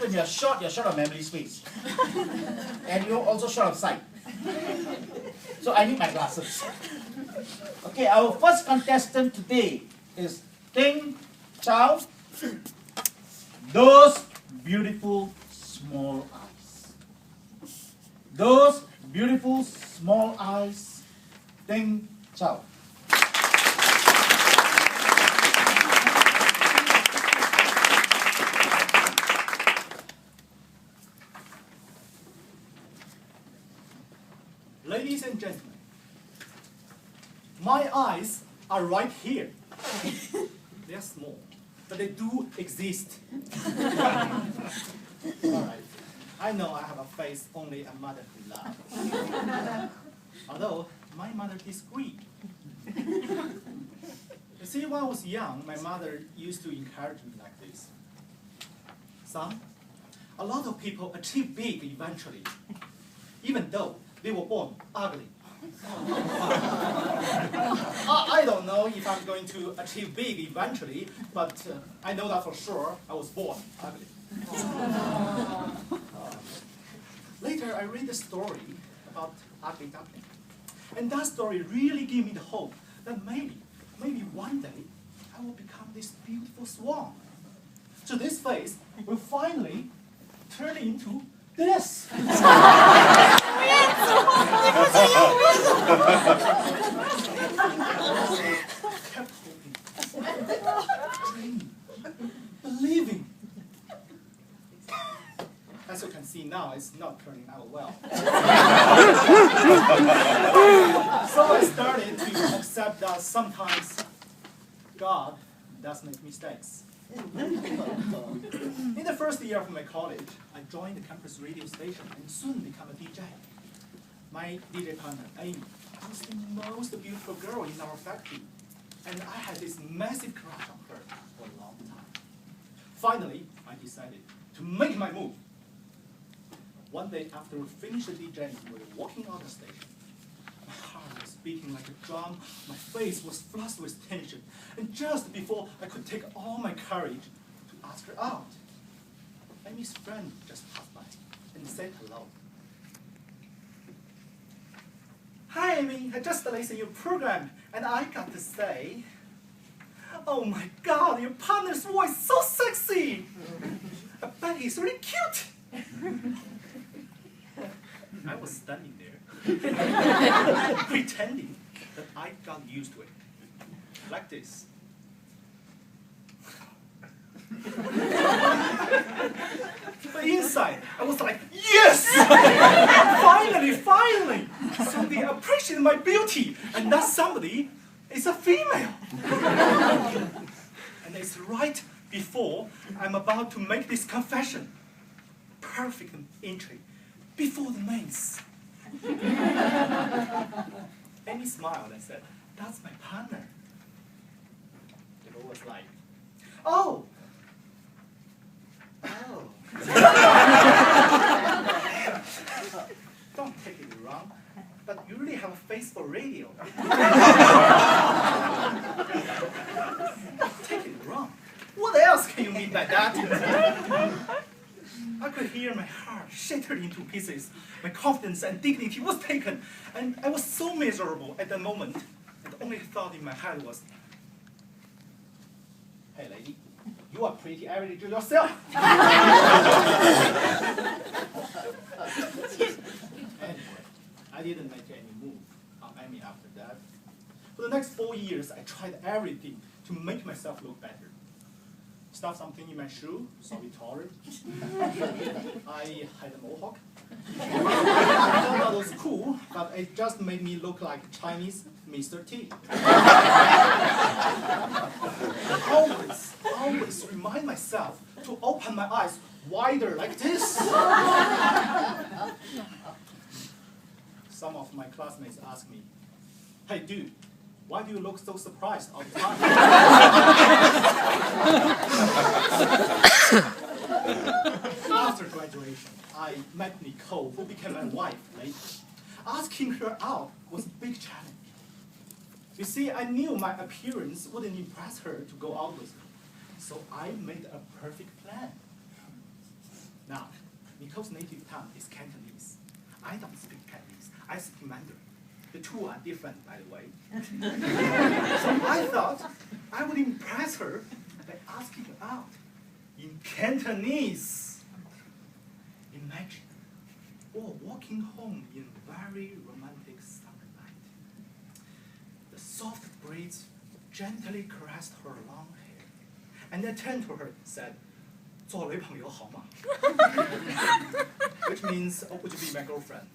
fact, when you're short of memory space. And you're also short of sight. So I need my glasses. Okay, our first contestant today is Ting Chow. Those beautiful small eyes. Those beautiful small eyes. Ting Chow. Ladies and gentlemen, my eyes are right here. They are small, but they do exist. All right. I know I have a face only a mother could love. Although, my mother disagreed. You see, when I was young, my mother used to encourage me like this. Son, a lot of people achieve big eventually, even though they were born ugly. I don't know if I'm going to achieve big eventually, but I know that for sure I was born ugly. Later, I read a story about ugly duckling. And that story really gave me the hope that maybe one day I will become this beautiful swan. So this face will finally turn into this. Kept hoping, dreaming, believing. As you can see now, it's not turning out well. So I started to accept that sometimes God does make mistakes. In the first year of my college, I joined the campus radio station and soon became a DJ. My DJ partner, Amy, was the most beautiful girl in our factory, and I had this massive crush on her for a long time. Finally, I decided to make my move. One day after we finished the DJing, we were walking out of the station. My heart was beating like a drum, my face was flushed with tension, and just before I could take all my courage to ask her out, Amy's friend just passed by and said hello. Hi Amy, I just listened to your program, and I got to say, oh my God, your partner's voice is so sexy! I bet he's really cute! I was standing there, pretending that I got used to it. Like this. But inside, I was like, yes! Finally! Somebody appreciated my beauty, and that somebody is a female. And it's right before I'm about to make this confession. Perfect entry. Before the mains. Amy smiled and said, that's my partner. The girl was like, oh. Don't take it wrong, but you really have a face for radio. Take it wrong. What else can you mean by that? I could hear my heart shattered into pieces. My confidence and dignity was taken, and I was so miserable at that moment. And the only thought in my head was, hey lady, you are pretty average yourself. Anyway, I didn't make any move on Amy after that. For the next 4 years, I tried everything to make myself look better. Stuff something in my shoe, so we taller. I had a mohawk. I thought that was cool, but it just made me look like Chinese Mr. T. Always remind myself to open my eyes wider like this. Some of my classmates ask me, hey dude, why do you look so surprised all the time? After graduation, I met Nicole, who became my wife later. Asking her out was a big challenge. You see, I knew my appearance wouldn't impress her to go out with me, so I made a perfect plan. Now, Nicole's native tongue is Cantonese. I don't speak Cantonese. I speak Mandarin. The two are different, by the way. So I thought I would impress her by asking her out in Cantonese. Imagine, we're walking home in a very romantic summer night. The soft breeze gently caressed her long hair, and I turned to her and said, 做女朋友好吗? Which means, oh, would you be my girlfriend?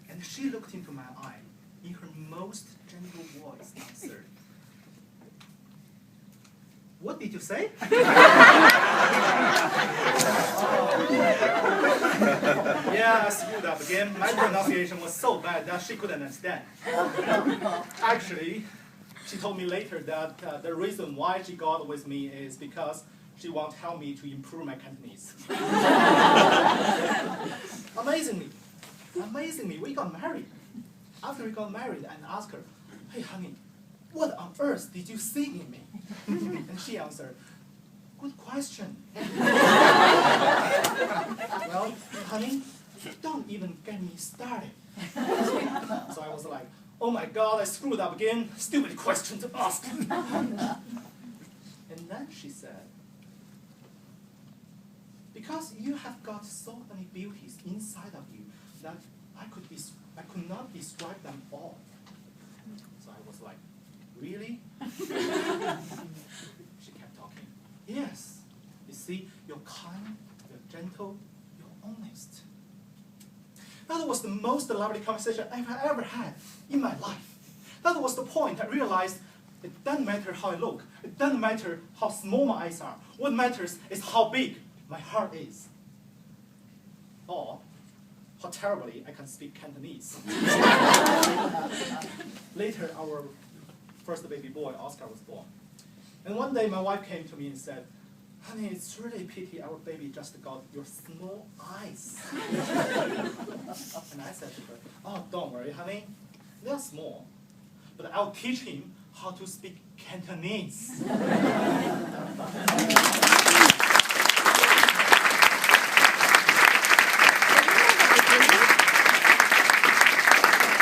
And she looked into my eye in her most gentle voice and answered, what did you say? Yeah, I screwed up again. My pronunciation was so bad that she couldn't understand. Actually, she told me later that the reason why she got with me is because she wants to help me to improve my Cantonese. Amazingly, we got married. After we got married, I asked her, hey honey, what on earth did you see in me? And she answered, good question. Well, honey, don't even get me started. So I was like, oh my God, I screwed up again. Stupid question to ask. And then she said, because you have got so many beauties inside of you that I could not describe them all. So I was like, really? She kept talking. Yes. You see, you're kind, you're gentle, you're honest. That was the most lovely conversation I've ever had in my life. That was the point I realized it doesn't matter how I look. It doesn't matter how small my eyes are. What matters is how big my heart is. Or how terribly I can speak Cantonese. Later, our first baby boy, Oscar, was born. And one day my wife came to me and said, honey, it's really a pity our baby just got your small eyes. And I said to her, oh, don't worry, honey, they're small, but I'll teach him how to speak Cantonese.